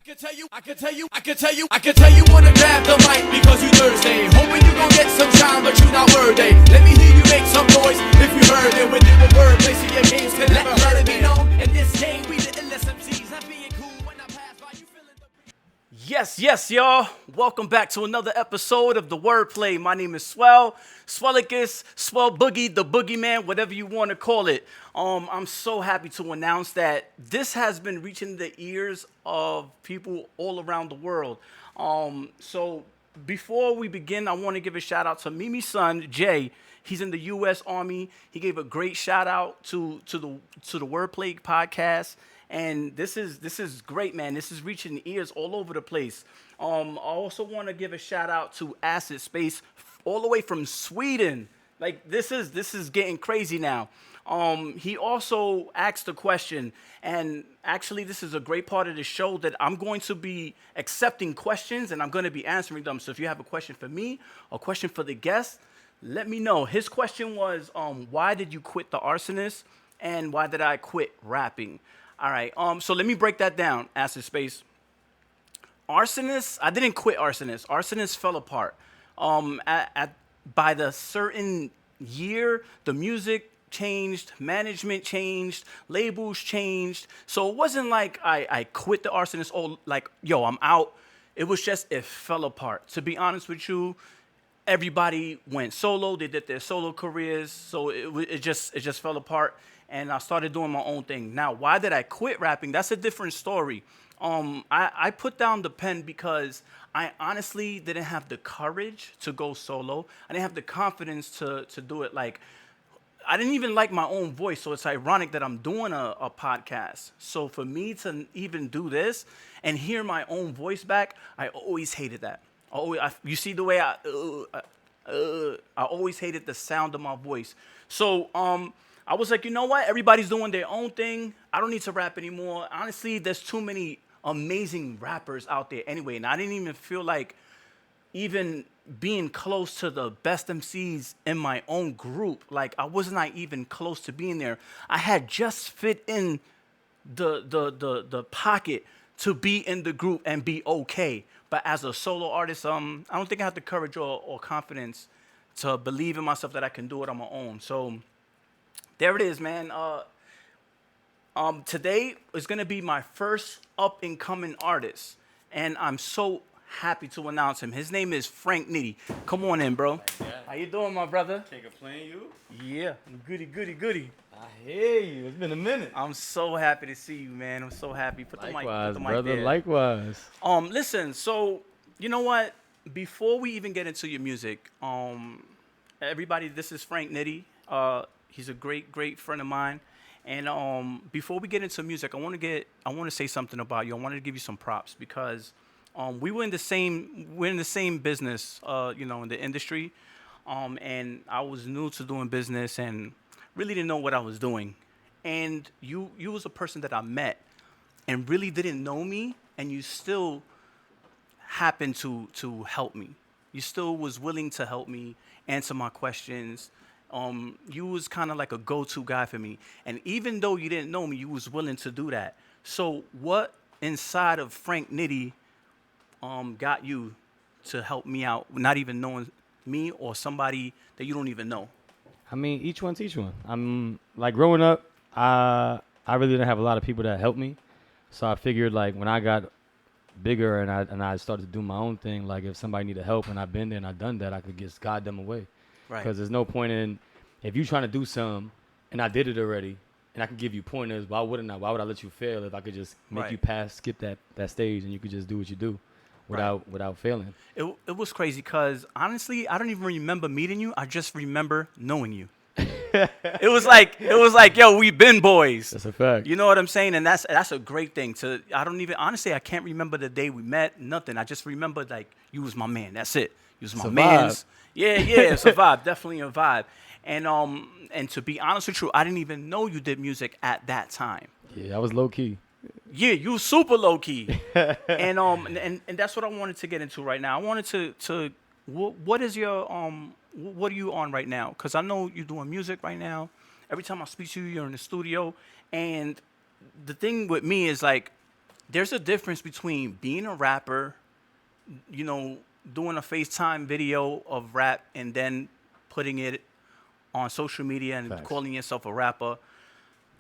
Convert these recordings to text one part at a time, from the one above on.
I can tell you wanna grab the mic because you Thursday. Hoping you gon' get some time, but you not worthy. Let me hear you make some noise if you heard it. With the word, placing your games can never hurt it. Be known in this game, we the LSMCs. Not being cool when I pass by, you feeling the Yes, y'all. Welcome back to another episode of the Wordplay. My name is Swell, Swellicus, Swell Boogie, the Boogeyman, whatever you want to call it. I'm so happy to announce that this has been reaching the ears of people all around the world. So before we begin, I want to give a shout out to Mimi's son, Jay. He's in the U.S. Army. He gave a great shout out to the Wordplay podcast. And this is great, man. This is reaching ears all over the place. I also want to give a shout out to Acid Space, all the way from Sweden. Like this is getting crazy now. He also asked a question, and actually this is a great part of the show that I'm going to be accepting questions and I'm going to be answering them. So if you have a question for me, a question for the guest, let me know. His question was, why did you quit the Arsonist, and why did I quit rapping? All right, so let me break that down, Acid Space. Arsonist, I didn't quit Arsonist. Arsonist fell apart. By the certain year, the music changed, management changed, labels changed. So it wasn't like I quit the Arsonist, like, yo, I'm out. It was just, it fell apart. To be honest with you, everybody went solo. They did their solo careers. So it just fell apart. And I started doing my own thing. Now, why did I quit rapping? That's a different story. I put down the pen because I honestly didn't have the courage to go solo. I didn't have the confidence to do it. Like, I didn't even like my own voice, so it's ironic that I'm doing a podcast. So for me to even do this and hear my own voice back, I always hated that. You see the way I always hated the sound of my voice. So I was like, you know what? Everybody's doing their own thing. I don't need to rap anymore. Honestly, there's too many amazing rappers out there anyway, and I didn't even feel like even being close to the best MCs in my own group. Like, I was not even close to being there. I had just fit in the pocket to be in the group and be okay. But as a solo artist, I don't think I have the courage or confidence to believe in myself that I can do it on my own. So there it is, man. Today is going to be my first up-and-coming artist, and I'm so happy to announce him. His name is Frank Nitti. Come on in, bro. How you doing, my brother? Can't complain, you? Yeah, goody. I hear you. It's been a minute. I'm so happy to see you, man. I'm so happy. Put the mic brother. there. Likewise. Listen. So you know what? Before we even get into your music, everybody, this is Frank Nitti. He's a great friend of mine. And before we get into music, I want to say something about you. I wanted to give you some props because we're in the same business, in the industry. And I was new to doing business and really didn't know what I was doing. And you was a person that I met and really didn't know me, and you still happened to help me. You still was willing to help me, answer my questions. You was kind of like a go-to guy for me. And even though you didn't know me, you was willing to do that. So what inside of Frank Nitti got you to help me out, not even knowing me or somebody that you don't even know? I mean, each one teach one. I'm like growing up, I really didn't have a lot of people that helped me. So I figured like when I got bigger and I started to do my own thing, like if somebody needed help and I've been there and I've done that, I could just guide them away. Right. Because there's no point in, if you're trying to do something and I did it already and I can give you pointers, why would I let you fail if I could just make you skip that stage and you could just do what you do without failing? It was crazy because honestly, I don't even remember meeting you. I just remember knowing you. It was like, yo, we been boys. That's a fact. You know what I'm saying? And that's a great thing. I can't remember the day we met, nothing. I just remember like you was my man. That's it. You was my man. Yeah, it's a vibe, definitely a vibe. And to be honest with you, I didn't even know you did music at that time. Yeah, I was low key. Yeah, you was super low key. and that's what I wanted to get into right now. I wanted to what is your what are you on right now? Because I know you're doing music right now. Every time I speak to you, you're in the studio. And the thing with me is like, there's a difference between being a rapper, you know, doing a FaceTime video of rap and then putting it on social media and Facts. calling yourself a rapper.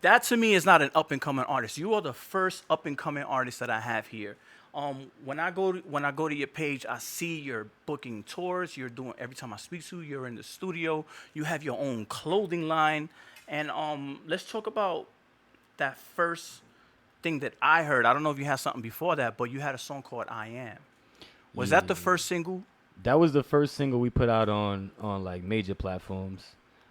That to me is not an up and coming artist. You are the first up and coming artist that I have here. When I go to your page, I see you're booking tours. You're doing every time I speak to you, you're in the studio. You have your own clothing line, and let's talk about that first thing that I heard. I don't know if you had something before that, but you had a song called "I Am." Was that the first single? That was the first single we put out on like major platforms.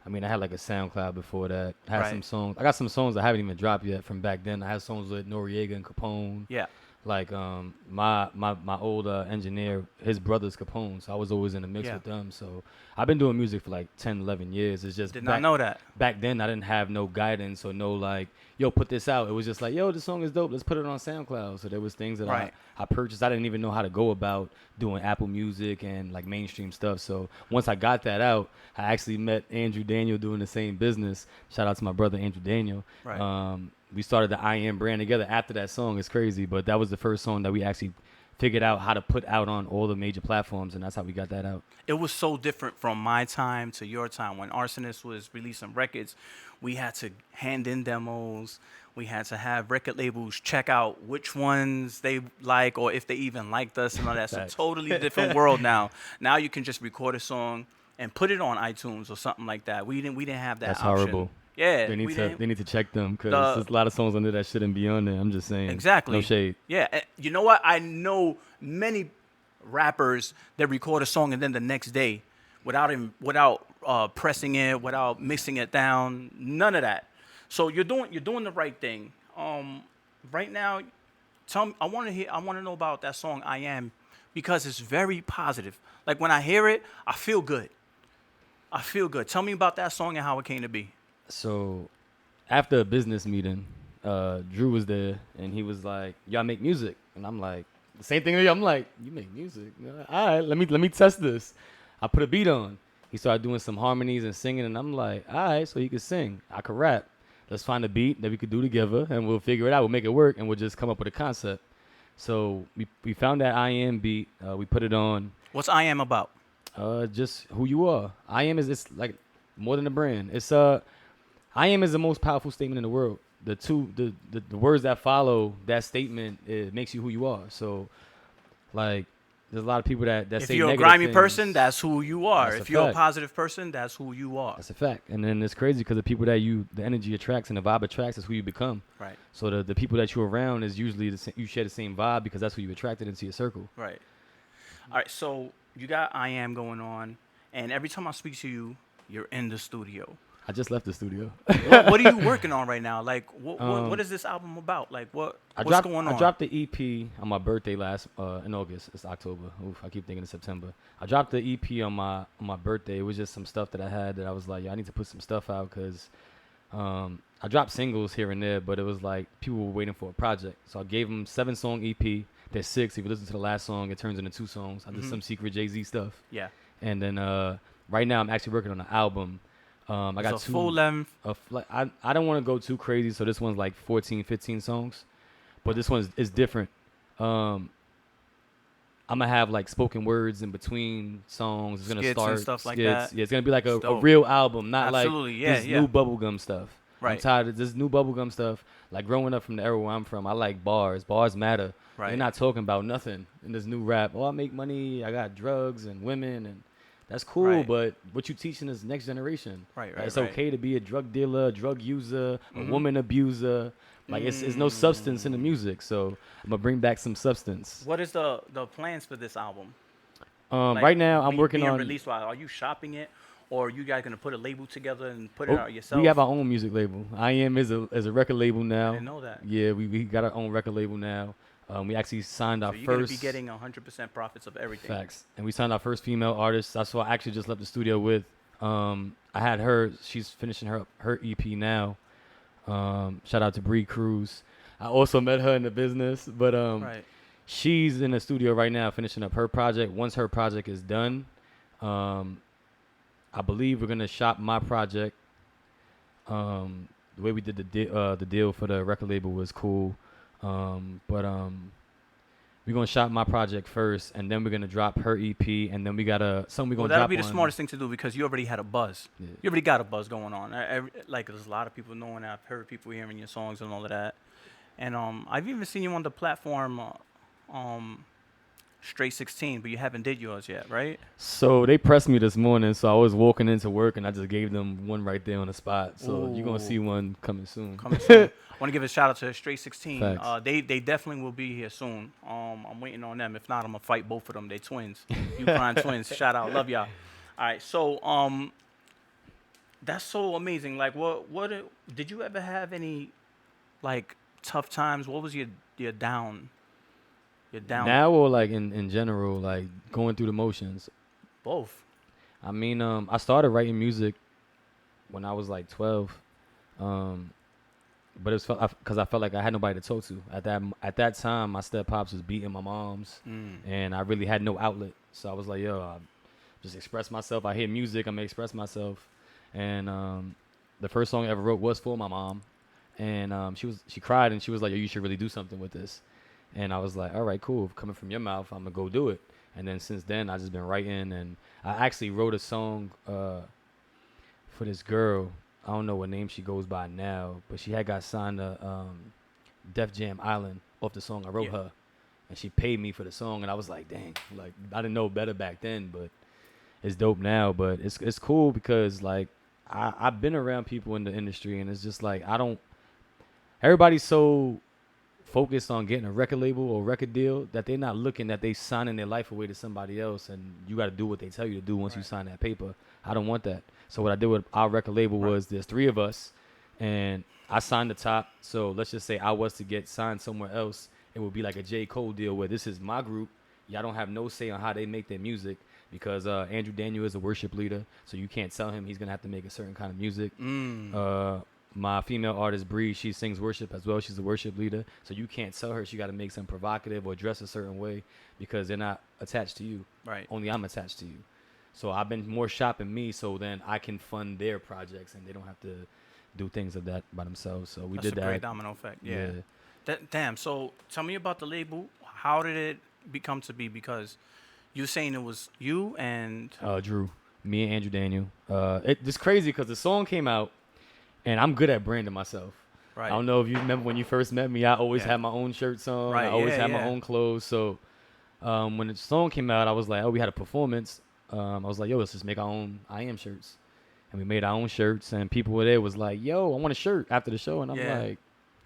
I mean, I had like a SoundCloud before that. I had some songs. I got some songs that haven't even dropped yet from back then. I had songs with Noriega and Capone. Yeah. Like my old engineer, his brother's Capone, so I was always in the mix with them. So I've been doing music for like 10, 11 years. It's just Did not know that. Back then, I didn't have no guidance or no like, yo, put this out. It was just like, yo, this song is dope. Let's put it on SoundCloud. So there was things that I purchased. I didn't even know how to go about doing Apple Music and like mainstream stuff. So once I got that out, I actually met Andrew Daniel doing the same business. Shout out to my brother Andrew Daniel. Right. We started the I Am brand together after that song. It's crazy, but that was the first song that we actually figured out how to put out on all the major platforms, and that's how we got that out. It was so different from my time to your time. When Arsonist was releasing records, we had to hand in demos. We had to have record labels check out which ones they like or if they even liked us and all that. It's a totally different world now. Now you can just record a song and put it on iTunes or something like that. We didn't have that That's option. horrible. Yeah, they need to check them because there's a lot of songs on there that shouldn't be on there. I'm just saying. Exactly. No shade. Yeah, you know what? I know many rappers that record a song and then the next day, without pressing it, without mixing it down, none of that. So you're doing the right thing. Right now, tell me. I want to know about that song "I Am" because it's very positive. Like when I hear it, I feel good. Tell me about that song and how it came to be. So, after a business meeting, Drew was there, and he was like, "Y'all make music," and I'm like, "The same thing." I'm like, "You make music? All right, let me test this." I put a beat on. He started doing some harmonies and singing, and I'm like, "All right, so he could sing, I could rap. Let's find a beat that we could do together, and we'll figure it out. We'll make it work, and we'll just come up with a concept." So we found that I Am beat. We put it on. What's I Am about? Just who you are. I Am is it's like more than a brand. It's I am is the most powerful statement in the world. The words that follow that statement, it makes you who you are. So, like, there's a lot of people that say if you're a negative grimy things. person, that's who you are. That's if a you're fact. a positive person, that's who you are. That's a fact. And then it's crazy because the people that the energy attracts and the vibe attracts is who you become. Right. So the people that you're around is usually you share the same vibe because that's who you attracted into your circle. Right. All right. So you got I Am going on, and every time I speak to you, you're in the studio. I just left the studio. What are you working on right now? Like, what is this album about? Like, what's going on? I dropped the EP on my birthday in August. It's October. Oof, I keep thinking it's September. I dropped the EP on my birthday. It was just some stuff that I had that I was like, I need to put some stuff out because I dropped singles here and there, but it was like people were waiting for a project. So I gave them 7-song EP. There's 6. If you listen to the last song, it turns into 2 songs. I did some secret Jay-Z stuff. Yeah. And then right now I'm actually working on an album. I got 2 full length. I don't want to go too crazy, so this one's like 14, 15 songs, but this one is different. I'm gonna have like spoken words in between songs. It's gonna Skits start and stuff like skits. that. Yeah, it's gonna be like a real album, not Absolutely. like this new bubblegum stuff. Right. I'm tired of this new bubblegum stuff. Like growing up from the era where I'm from, I like bars. Bars matter. Right. They're not talking about nothing in this new rap. Oh, I make money. I got drugs and women and. That's cool, Right. But what you teaching is next generation. Right. It's okay to be a drug dealer, a drug user, a woman abuser. Like it's no substance in the music, so I'm gonna bring back some substance. What is the plans for this album? Right now, I'm working on. Release. Are you shopping it, or are you guys gonna put a label together and put it out yourself? We have our own music label. I Am is a record label now. I didn't know that. Yeah, we got our own record label now. We actually signed our so you're first. You're gonna be getting 100% profits of everything. Facts. And we signed our first female artist. That's who I actually just left the studio with. I had her. She's finishing her EP now. Shout out to Bree Cruz. I also met her in the business, but Right. she's in the studio right now finishing up her project. Once her project is done, I believe we're gonna shop my project. The way we did the deal for the record label was cool. But we're gonna shop my project first, and then we're gonna drop her EP, and then we got something we're Well, gonna that'll drop be the on. smartest thing to do because you already had a buzz. Yeah. You already got a buzz going on. Like there's a lot of people knowing that. I've heard people hearing your songs and all of that. And I've even seen you on the platform, Straight 16, but you haven't did yours yet, right? So they pressed me this morning, so I was walking into work, and I just gave them one right there on the spot. So you're gonna see Ooh. one coming soon. Coming soon. I want to give a shout out to Straight 16. Facts. They definitely will be here soon. I'm waiting on them. If not, I'm gonna fight both of them. They twins. You crying twins. Shout out. Love y'all. All right. So that's so amazing. Like, what did you ever have any like tough times? What was your down? Your down. Now or like in general, like going through the motions. Both. I mean, I started writing music when I was like 12, but it was because I felt like I had nobody to talk to at that time. My step pops was beating my mom's, and I really had no outlet. So I was like, yo, I just express myself. I hear music, I'm gonna express myself, and the first song I ever wrote was for my mom, and she cried and she was like, yo, you should really do something with this, and I was like, all right, cool. Coming from your mouth, I'm gonna go do it. And then since then, I just been writing, and I actually wrote a song for this girl. I don't know what name she goes by now, but she had got signed to Def Jam Island off the song I wrote her, and she paid me for the song, and I was like, dang, like I didn't know better back then, but it's dope now. But it's cool because like I've been around people in the industry, and it's just like everybody's so focused on getting a record label or record deal that they're not looking that they signing their life away to somebody else, and you got to do what they tell you to do once you sign that paper. I don't want that. So what I did with our record label was there's 3 of us, and I signed the top. So let's just say I was to get signed somewhere else, it would be like a J. Cole deal where this is my group. Y'all don't have no say on how they make their music because Andrew Daniel is a worship leader, so you can't tell him he's going to have to make a certain kind of music. My female artist, Bree, she sings worship as well. She's a worship leader. So you can't tell her she got to make something provocative or dress a certain way because they're not attached to you. Right. Only I'm attached to you. So I've been more shopping me so then I can fund their projects and they don't have to do things of that by themselves. So we That's did that. a great domino effect. Yeah. Damn. So tell me about the label. How did it become to be? Because you were saying it was you and Drew, me and Andrew Daniel. It's crazy because the song came out. And I'm good at branding myself. Right. I don't know if you remember when you first met me. I always had my own shirts on. Right. I always had my own clothes. So when the song came out, I was like, oh, we had a performance. I was like, yo, let's just make our own I Am shirts. And we made our own shirts. And people were there was like, yo, I want a shirt after the show. And I'm like,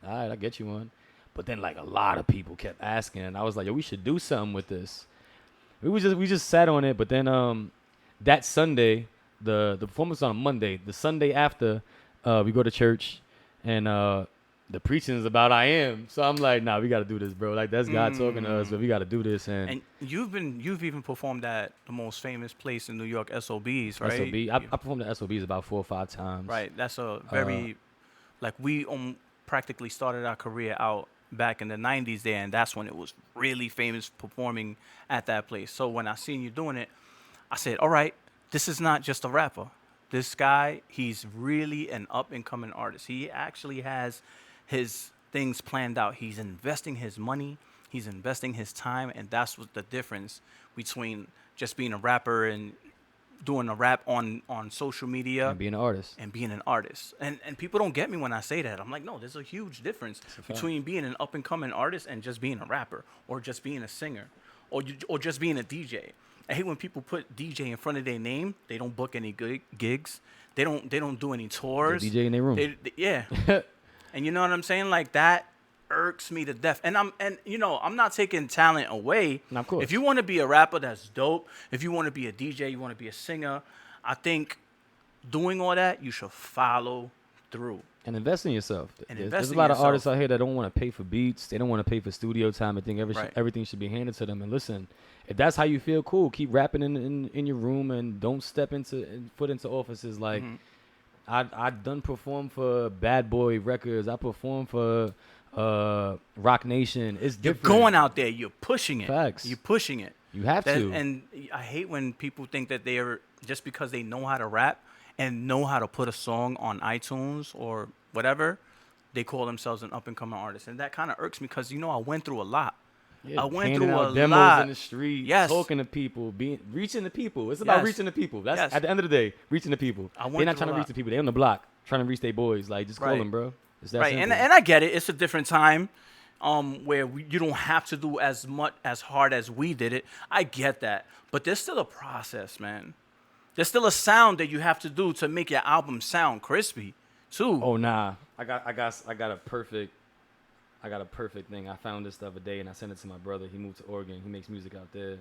all right, I'll get you one. But then like a lot of people kept asking. And I was like, yo, we should do something with this. We just sat on it. But then that Sunday, the performance was on a Monday. The Sunday after, we go to church, and the preaching is about I Am. So I'm like, nah, we got to do this, bro. Like, that's God talking to us, but we got to do this. And you've even performed at the most famous place in New York, SOBs, right? SOB. I performed at SOBs about 4 or 5 times. Right. That's a very, like, we practically started our career out back in the 90s there, and that's when it was really famous performing at that place. So when I seen you doing it, I said, all right, this is not just a rapper. This guy, he's really an up-and-coming artist. He actually has his things planned out. He's investing his money. He's investing his time, and that's what the difference between just being a rapper and doing a rap on social media. And being an artist. And people don't get me when I say that. I'm like, no, there's a huge difference between being an up-and-coming artist and just being a rapper or just being a singer or just being a DJ. I hate when people put DJ in front of their name. They don't book any gigs. They don't do any tours. They're DJ in their room. Yeah. And you know what I'm saying? Like that irks me to death. And I'm not taking talent away. No, of course. If you want to be a rapper, that's dope. If you want to be a DJ, you want to be a singer, I think doing all that, you should follow through. And invest in yourself. And There's a lot of artists out here that don't want to pay for beats. They don't want to pay for studio time and think everything should be handed to them. And listen, if that's how you feel, cool. Keep rapping in your room and don't step foot into offices. Like, I done perform for Bad Boy Records. I perform for Rock Nation. It's different. You're going out there. You're pushing it. Facts. You're pushing it. You have to. And I hate when people think that they're just because they know how to rap and know how to put a song on iTunes or whatever, they call themselves an up and coming artist, and that kind of irks me because I went through a lot. Yeah, I went handing through out a demos lot in the street, Yes. talking to people, reaching the people. It's about Yes. reaching the people. That's Yes. at the end of the day, reaching the people. I went They're not through trying a to reach lot. the people. They on the block trying to reach their boys. Like, just call Right. them, bro. It's that Right, simple. and I get it. It's a different time, where you don't have to do as hard as we did it. I get that, but there's still a process, man. There's still a sound that you have to do to make your album sound crispy, too. Oh nah, I got a perfect thing. I found this the other day and I sent it to my brother. He moved to Oregon. He makes music out there.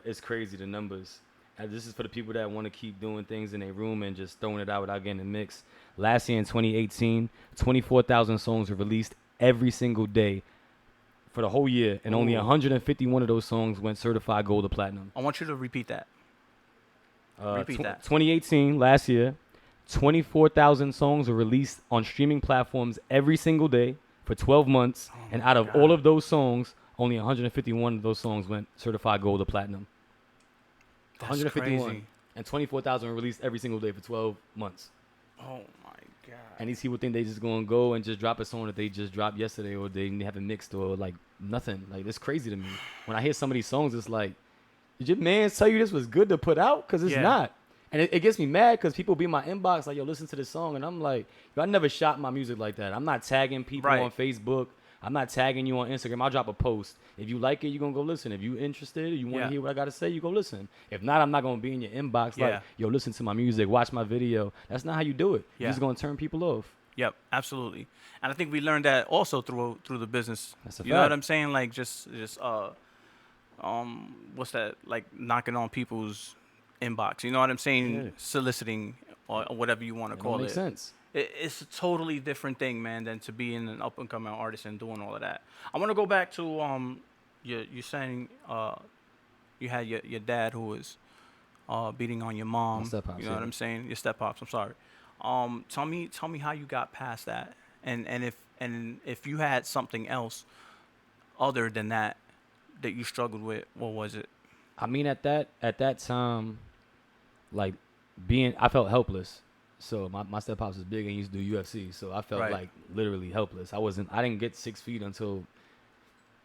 It's crazy, the numbers. And this is for the people that want to keep doing things in their room and just throwing it out without getting a mix. Last year in 2018, 24,000 songs were released every single day for the whole year, and only 151 of those songs went certified gold or platinum. I want you to repeat that. Repeat that. 2018, last year, 24,000 songs were released on streaming platforms every single day for 12 months, and out of all of those songs, only 151 of those songs went certified gold or platinum. That's 151. crazy. And 24,000 were released every single day for 12 months. Oh my god. And these people think they just gonna go and just drop a song that they just dropped yesterday, or they haven't mixed, or like nothing. Like, it's crazy to me. When I hear some of these songs, it's like, did your man tell you this was good to put out? Because it's not. And it gets me mad because people be in my inbox like, yo, listen to this song. And I'm like, yo, I never shot my music like that. I'm not tagging people on Facebook. I'm not tagging you on Instagram. I'll drop a post. If you like it, you're going to go listen. If you interested, you want to hear what I got to say, you go listen. If not, I'm not going to be in your inbox like, yo, listen to my music, watch my video. That's not how you do it. You're just going to turn people off. Yep, absolutely. And I think we learned that also through the business. That's a You know what fact. I'm saying? Like, just what's that? Like, knocking on people's inbox. You know what I'm saying? Yeah. Soliciting or whatever you want to call it. Makes sense. It's a totally different thing, man, than to being an up and coming artist and doing all of that. I want to go back to you saying you had your dad who was beating on your mom. My step-pops, You know what I'm saying? Your step pops. I'm sorry. Tell me how you got past that, and if you had something else other than that you struggled with, what was it? I mean, at that time, like, I felt helpless. So my step pops was big and used to do UFC. So I felt like literally helpless. I didn't get 6 feet until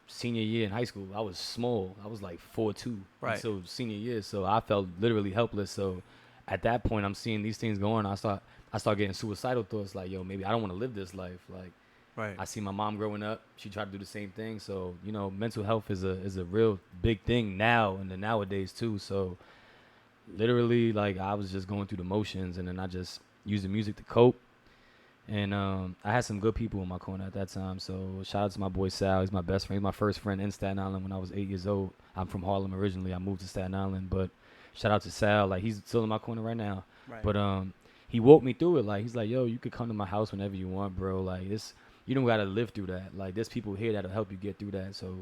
senior year in high school. I was small. I was like 4'2" until senior year. So I felt literally helpless. So at that point, I'm seeing these things going. I start getting suicidal thoughts like, yo, maybe I don't want to live this life. Like, I see my mom growing up. She tried to do the same thing. So, mental health is a real big thing now and nowadays too. So literally, like, I was just going through the motions, and then I just used the music to cope. And I had some good people in my corner at that time. So shout out to my boy Sal. He's my best friend. He's my first friend in Staten Island when I was 8 years old. I'm from Harlem originally. I moved to Staten Island, but shout out to Sal. Like, he's still in my corner right now. But he walked me through it. Like, he's like, yo, you could come to my house whenever you want, bro. Like, this, you don't gotta live through that. Like, there's people here that'll help you get through that. So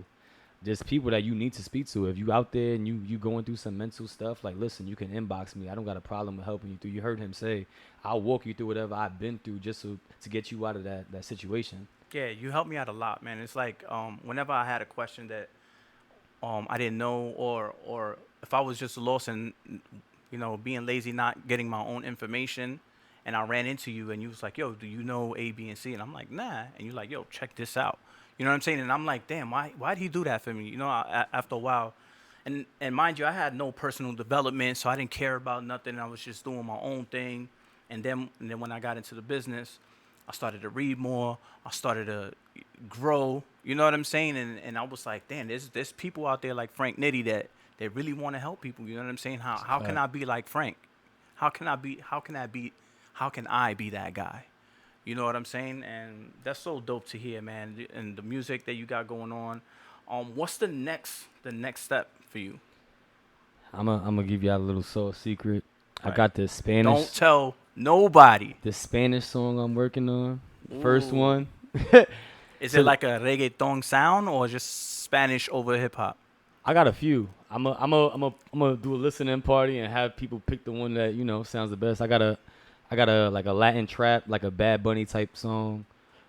there's people that you need to speak to. If you out there and you going through some mental stuff, like, listen, you can inbox me. I don't got a problem with helping you through. You heard him say, I'll walk you through whatever I've been through just to get you out of that situation. Yeah, you helped me out a lot, man. It's like whenever I had a question that I didn't know, or if I was just lost and being lazy, not getting my own information, and I ran into you and you was like, yo, do you know A, B, and C? And I'm like, nah. And you're like, yo, check this out. You know what I'm saying? And I'm like, damn, why'd he do that for me? After a while. And mind you, I had no personal development, so I didn't care about nothing. I was just doing my own thing. And then when I got into the business, I started to read more. I started to grow. You know what I'm saying? And I was like, damn, there's people out there like Frank Nitti that really want to help people. You know what I'm saying? How can I be like Frank? How can I be that guy? You know what I'm saying? And that's so dope to hear, man. And the music that you got going on. What's the next step for you? I'm gonna give y'all a little soul secret. Right. I got this Spanish. Don't tell nobody. The Spanish song I'm working on. First one. Is it like a reggaeton sound or just Spanish over hip hop? I got a few. I'm gonna do a listening party and have people pick the one that sounds the best. I got a like a Latin trap, like a Bad Bunny type song.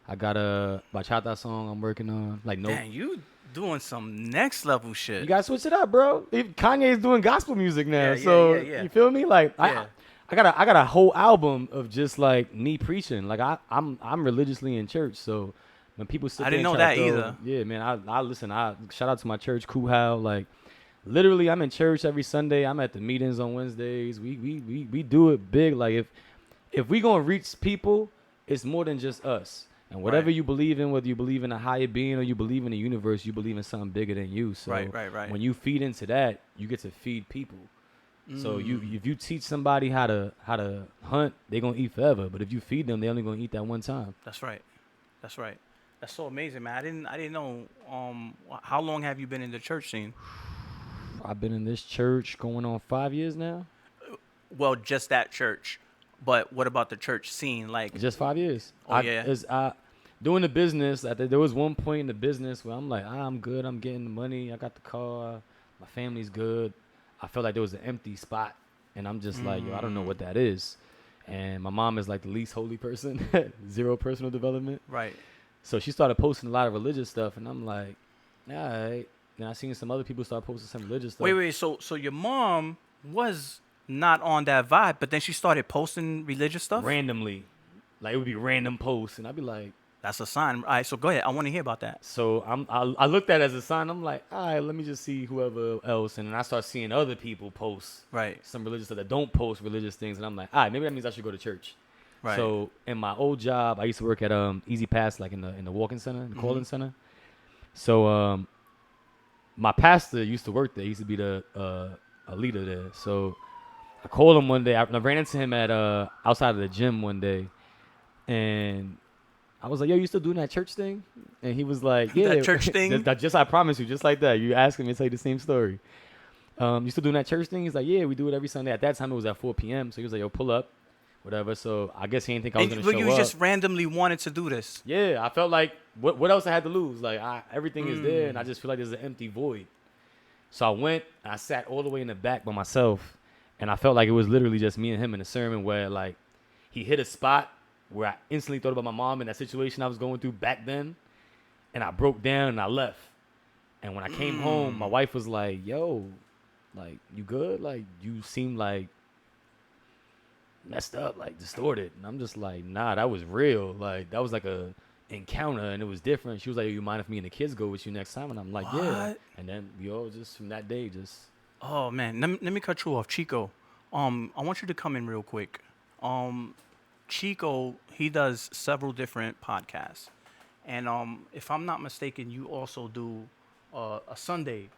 I got a bachata song I'm working on. Like, no. Man, you doing some next level shit. You gotta switch it up, bro. Kanye's doing gospel music now, you feel me? Like, I got a whole album of just like me preaching. Like I'm religiously in church, so when people sit I there didn't and know try to that throw- either. Yeah, man, I listen. I shout out to my church, Kuhau. Like literally, I'm in church every Sunday. I'm at the meetings on Wednesdays. We do it big. Like if we gonna reach people, it's more than just us. And whatever Right. you believe in, whether you believe in a higher being or you believe in the universe, you believe in something bigger than you. So Right. when you feed into that, you get to feed people. So if you teach somebody how to hunt, they're gonna eat forever. But if you feed them, they're only gonna eat that one time. That's right. That's so amazing, man. I didn't know. How long have you been in the church scene? I've been in this church going on 5 years now. Well, just that church. But what about the church scene? Like, Just 5 years. Oh, yeah. Doing the business. There was one point in the business where I'm like, I'm good. I'm getting the money. I got the car. My family's good. I felt like there was an empty spot, and I'm just like, yo, I don't know what that is. And my mom is like the least holy person, zero personal development. right. So she started posting a lot of religious stuff, and I'm like, all right. Then I seen some other people start posting some religious stuff. Wait. So your mom was not on that vibe, but then she started posting religious stuff? Randomly. Like, it would be random posts, and I'd be like, That's a sign. All right, so go ahead. I want to hear about that. so I looked at it as a sign. I'm like, all right, let me just see whoever else. And then I start seeing other people post Right. some religious stuff that don't post religious things. And I'm like, all right, maybe that means I should go to church. Right. So in my old job, I used to work at Easy Pass, like in the walk-in center, the call-in center. So my pastor used to work there. He used to be the a leader there. So I called him one day. I ran into him at outside of the gym one day, and I was like, yo, you still doing that church thing? And he was like, yeah. That church thing? just I promise you, just like that. You ask me to tell you the same story. You still doing that church thing? He's like, yeah, we do it every Sunday. At that time, it was at 4 p.m. So he was like, yo, pull up, whatever. So I guess he didn't think I was going to show you up. just randomly wanted to do this. Yeah, I felt like, what else I had to lose? Like, everything is there, and I just feel like there's an empty void. So I went, and I sat all the way in the back by myself, and I felt like it was literally just me and him in a sermon where, like, he hit a spot where I instantly thought about my mom and that situation I was going through back then, and I broke down and I left. And when I came home, my wife was like, yo, like, you good? Like, you seem like messed up, like distorted. And I'm just like, nah, that was real. Like, that was like a encounter, and it was different. She was like, you mind if me and the kids go with you next time? And I'm like, yeah. What? And then we all just from that day just Oh man, let me cut you off, Chico. I want you to come in real quick. Chico, he does several different podcasts, and if I'm not mistaken, you also do a Sunday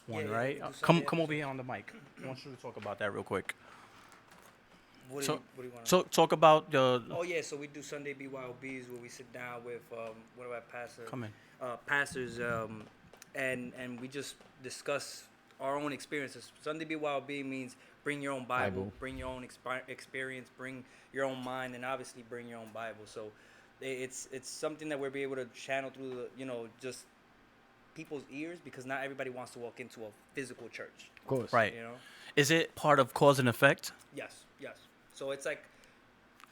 one, Yeah, right? we do Come Sunday over here on the mic. I want you to talk about that real quick. What do So- you want? So talk about the. Oh yeah, so we do Sunday BYOBs where we sit down with one of our Come in. pastors, and we just discuss our own experiences. Sunday BYOB means bring your own Bible. Bring your own experience, bring your own mind, and obviously bring your own Bible. So it's something that we'll be able to channel through just people's ears, because not everybody wants to walk into a physical church. of course. Right. You know. Is it part of cause and effect? Yes. So it's like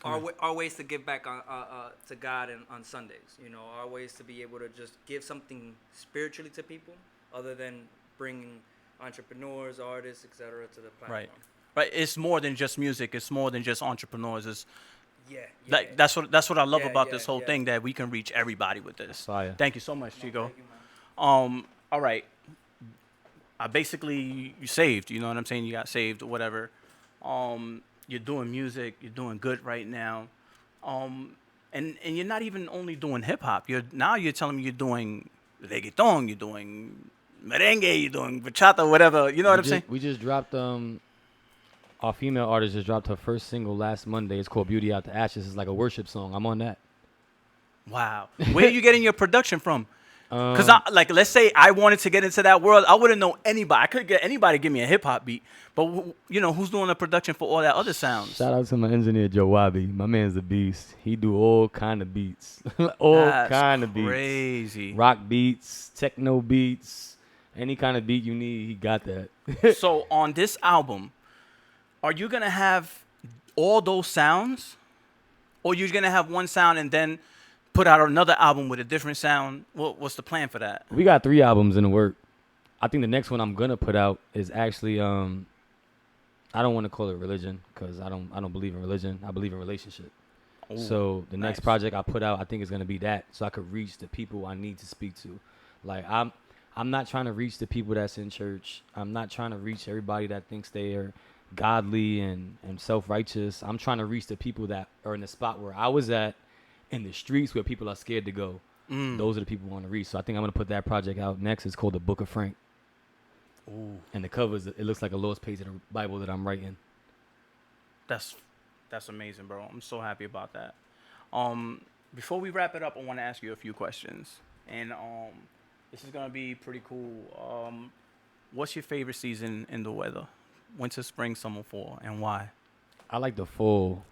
our ways to give back to God on Sundays. Our ways to be able to just give something spiritually to people, other than bringing entrepreneurs, artists, etc. to the platform. Right. It's more than just music. It's more than just entrepreneurs. It's Yeah. like that's what I love Yeah, about yeah, this whole yeah. thing, that we can reach everybody with this. Fire. Thank you so much, Chico. Thank you, man. All right. I basically, you saved, you know what I'm saying? You got saved or whatever. You're doing music, you're doing good right now. And you're not even only doing hip hop. You're telling me you're doing reggaeton, you're doing merengue, you're doing bachata, whatever. You know what I'm saying? We just dropped our female artist just dropped her first single last Monday. It's called Beauty Out the Ashes. It's like a worship song. I'm on that. Wow. Where are you getting your production from? Because let's say I wanted to get into that world, I wouldn't know anybody. I could get anybody to give me a hip hop beat, but who's doing the production for all that other sounds? Shout out to my engineer Joe Wabi. My man's a beast. He do all kind of beats, all kind of beats. Crazy. Rock beats, techno beats, any kind of beat you need, he got that. So on this album, are you gonna have all those sounds, or you're gonna have one sound and then put out another album with a different sound? What's the plan for that? We got 3 albums in the work. I think the next one I'm gonna put out is actually I don't want to call it religion because I don't believe in religion. I believe in relationship. Ooh, so the next project I put out, I think is gonna be that, so I could reach the people I need to speak to. Like I'm not trying to reach the people that's in church. I'm not trying to reach everybody that thinks they are godly and self-righteous. I'm trying to reach the people that are in the spot where I was at, in the streets where people are scared to go. Those are the people I want to reach. So I think I'm gonna put that project out next. It's called The Book of Frank. Ooh. And the cover it looks like a lost page of the Bible that I'm writing. That's amazing, bro. I'm so happy about that. Before we wrap it up, I want to ask you a few questions, and this is gonna be pretty cool. What's your favorite season in the weather? Winter, spring, summer, fall, and why? I like the fall.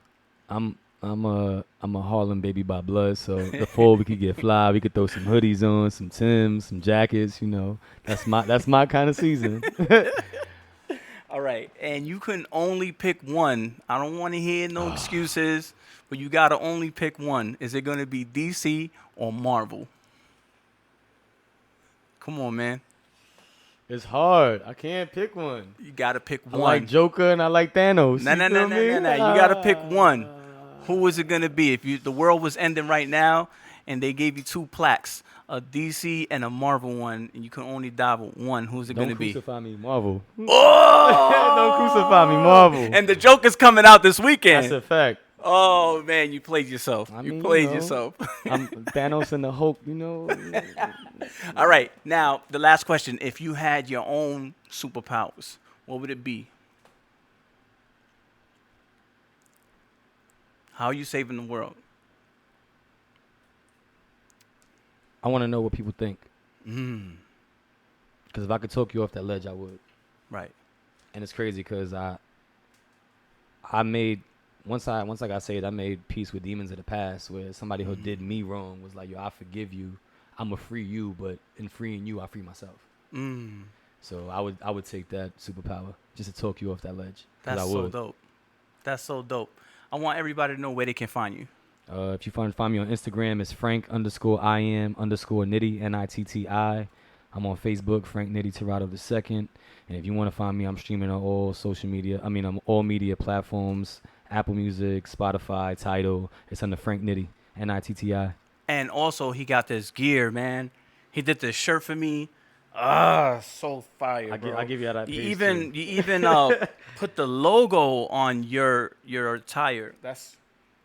I'm a Harlem baby by blood, so the fall we could get fly. We could throw some hoodies on, some Timbs, some jackets. You know, that's my kind of season. All right, and you can only pick one. I don't want to hear no excuses, but you gotta only pick one. Is it gonna be DC or Marvel? Come on, man. It's hard. I can't pick one. You gotta pick one. I like Joker and I like Thanos. No. You gotta pick one. Who is it gonna be? If the world was ending right now, and they gave you two plaques, a DC and a Marvel one, and you can only die with one, who's it gonna be? Don't crucify me, Marvel. Oh! Don't crucify me, Marvel. And the Joker's coming out this weekend. That's a fact. Oh man, you played yourself. You played yourself. I'm Thanos and the Hulk, you know. All right, now the last question: if you had your own superpowers, what would it be? How are you saving the world? I want to know what people think. Because if I could talk you off that ledge, I would. Right. And it's crazy because I made. Once I got saved, I made peace with demons of the past, where somebody who did me wrong was like, yo, I forgive you. I'm going to free you, but in freeing you, I free myself. So I would take that superpower just to talk you off that ledge. That's so dope. That's so dope. I want everybody to know where they can find you. If you find me on Instagram, it's Frank_IM_Nitti, Nitti. I'm on Facebook, Frank Nitti Tirado II. And if you want to find me, I'm streaming on all social media. I'm all media platforms. Apple Music, Spotify, Tidal. It's under Frank Nitti, Nitti. And also, he got this gear, man. He did this shirt for me. So fire, bro. I'll give you that page You even put the logo on your attire. That's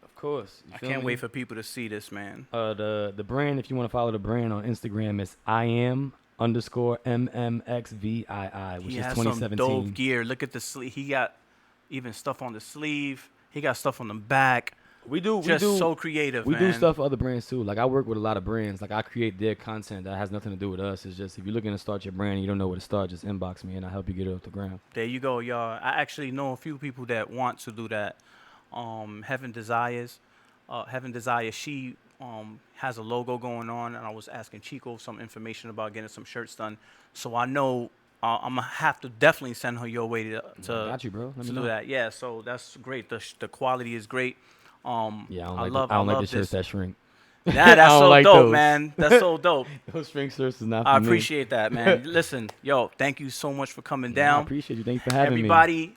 of course. I can't wait for people to see this, man. The brand, if you want to follow the brand on Instagram, is IM_MMXVII, which he is has 2017. some dope gear. Look at the sleeve. He got even stuff on the sleeve. He got stuff on the back. We do so creative. We man. do stuff for other brands too. Like I work with a lot of brands. Like I create their content that has nothing to do with us. It's just if you're looking to start your brand and you don't know where to start, just inbox me and I'll help you get it off the ground. There you go, y'all. I actually know a few people that want to do that. Heaven Desire, she has a logo going on, and I was asking Chico some information about getting some shirts done. So I know I'm gonna have to definitely send her your way to got you, bro. to do that. Yeah, so that's great. The quality is great. I don't like the shirts that shrink. Nah, that's so like dope, those. man. That's so dope. Those shrink shirts is not for I me. appreciate that, man. Listen, yo, thank you so much for coming down. I appreciate you. Thanks for having me. Everybody,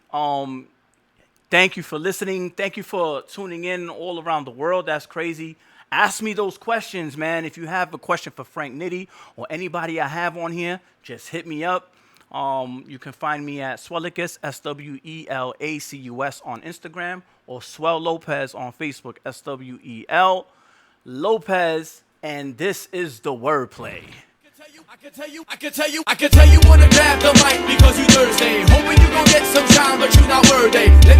thank you for listening. Thank you for tuning in all around the world. That's crazy. Ask me those questions, man. If you have a question for Frank Nitti or anybody I have on here, just hit me up. You can find me at Swellacus, SWELACUS on Instagram, or Swell Lopez on Facebook, SWEL Lopez, and this is the wordplay. I can tell you wanna grab the mic because you Thursday. Hoping you gon' get some shine, but you not worthy. Let